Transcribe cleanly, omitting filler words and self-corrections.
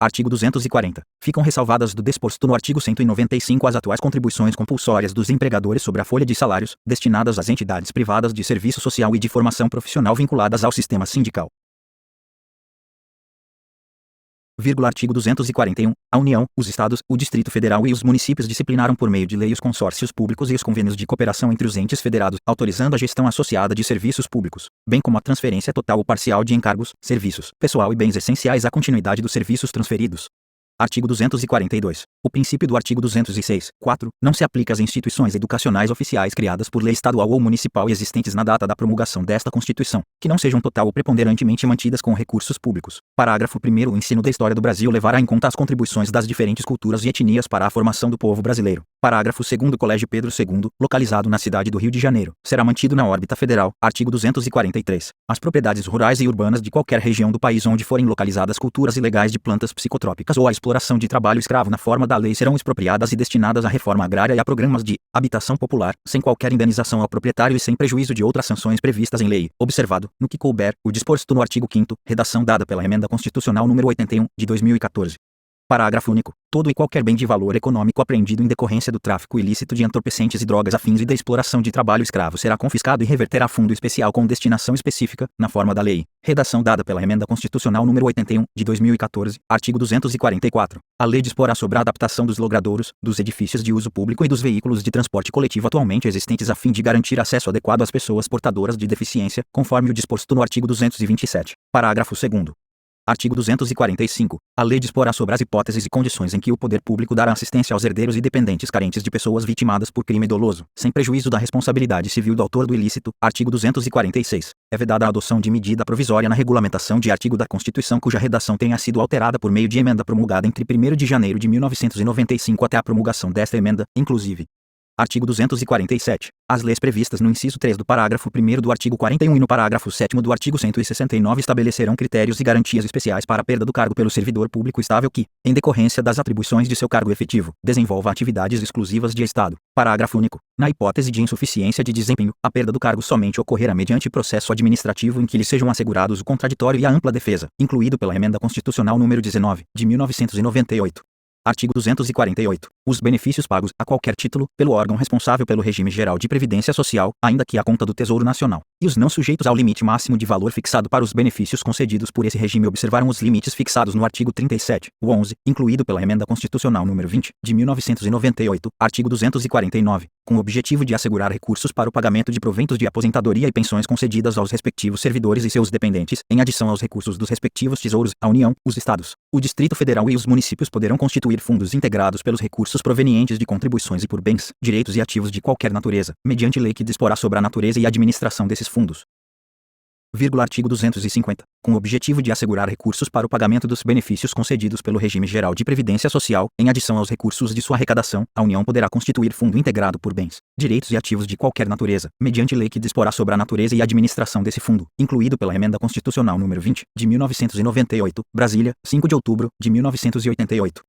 Artigo 240. Ficam ressalvadas do disposto no artigo 195 as atuais contribuições compulsórias dos empregadores sobre a folha de salários, destinadas às entidades privadas de serviço social e de formação profissional vinculadas ao sistema sindical. Artigo 241. A União, os Estados, o Distrito Federal e os municípios disciplinaram por meio de lei os consórcios públicos e os convênios de cooperação entre os entes federados, autorizando a gestão associada de serviços públicos, bem como a transferência total ou parcial de encargos, serviços, pessoal e bens essenciais à continuidade dos serviços transferidos. Artigo 242. O princípio do artigo 206, 4, não se aplica às instituições educacionais oficiais criadas por lei estadual ou municipal e existentes na data da promulgação desta Constituição, que não sejam total ou preponderantemente mantidas com recursos públicos. Parágrafo 1º. O ensino da história do Brasil levará em conta as contribuições das diferentes culturas e etnias para a formação do povo brasileiro. Parágrafo 2º. O Colégio Pedro II, localizado na cidade do Rio de Janeiro, será mantido na órbita federal. Artigo 243. As propriedades rurais e urbanas de qualquer região do país onde forem localizadas culturas ilegais de plantas psicotrópicas ou a exploração de trabalho escravo na forma da lei serão expropriadas e destinadas à reforma agrária e a programas de habitação popular, sem qualquer indenização ao proprietário e sem prejuízo de outras sanções previstas em lei, observado, no que couber, o disposto no artigo 5º, redação dada pela Emenda Constitucional nº 81, de 2014. Parágrafo único. Todo e qualquer bem de valor econômico apreendido em decorrência do tráfico ilícito de entorpecentes e drogas afins e da exploração de trabalho escravo será confiscado e reverterá a fundo especial com destinação específica, na forma da lei. Redação dada pela Emenda Constitucional nº 81, de 2014, artigo 244. A lei disporá sobre a adaptação dos logradouros, dos edifícios de uso público e dos veículos de transporte coletivo atualmente existentes a fim de garantir acesso adequado às pessoas portadoras de deficiência, conforme o disposto no artigo 227. Parágrafo 2º. Artigo 245. A lei disporá sobre as hipóteses e condições em que o poder público dará assistência aos herdeiros e dependentes carentes de pessoas vitimadas por crime doloso, sem prejuízo da responsabilidade civil do autor do ilícito. Artigo 246. É vedada a adoção de medida provisória na regulamentação de artigo da Constituição cuja redação tenha sido alterada por meio de emenda promulgada entre 1º de janeiro de 1995 até a promulgação desta emenda, inclusive. Artigo 247. As leis previstas no inciso 3 do parágrafo 1º do artigo 41 e no parágrafo 7º do artigo 169 estabelecerão critérios e garantias especiais para a perda do cargo pelo servidor público estável que, em decorrência das atribuições de seu cargo efetivo, desenvolva atividades exclusivas de Estado. Parágrafo único. Na hipótese de insuficiência de desempenho, a perda do cargo somente ocorrerá mediante processo administrativo em que lhe sejam assegurados o contraditório e a ampla defesa, incluído pela Emenda Constitucional nº 19, de 1998. Artigo 248. Os benefícios pagos, a qualquer título, pelo órgão responsável pelo regime geral de previdência social, ainda que à conta do Tesouro Nacional, e os não sujeitos ao limite máximo de valor fixado para os benefícios concedidos por esse regime observaram os limites fixados no artigo 37, o 11, incluído pela Emenda Constitucional nº 20, de 1998, artigo 249, com o objetivo de assegurar recursos para o pagamento de proventos de aposentadoria e pensões concedidas aos respectivos servidores e seus dependentes, em adição aos recursos dos respectivos tesouros, a União, os Estados, o Distrito Federal e os municípios poderão constituir fundos integrados pelos recursos provenientes de contribuições e por bens, direitos e ativos de qualquer natureza, mediante lei que disporá sobre a natureza e administração desses fundos. Artigo 250. Com o objetivo de assegurar recursos para o pagamento dos benefícios concedidos pelo regime geral de previdência social, em adição aos recursos de sua arrecadação, a União poderá constituir fundo integrado por bens, direitos e ativos de qualquer natureza, mediante lei que disporá sobre a natureza e administração desse fundo, incluído pela Emenda Constitucional nº 20, de 1998, Brasília, 5 de outubro de 1988.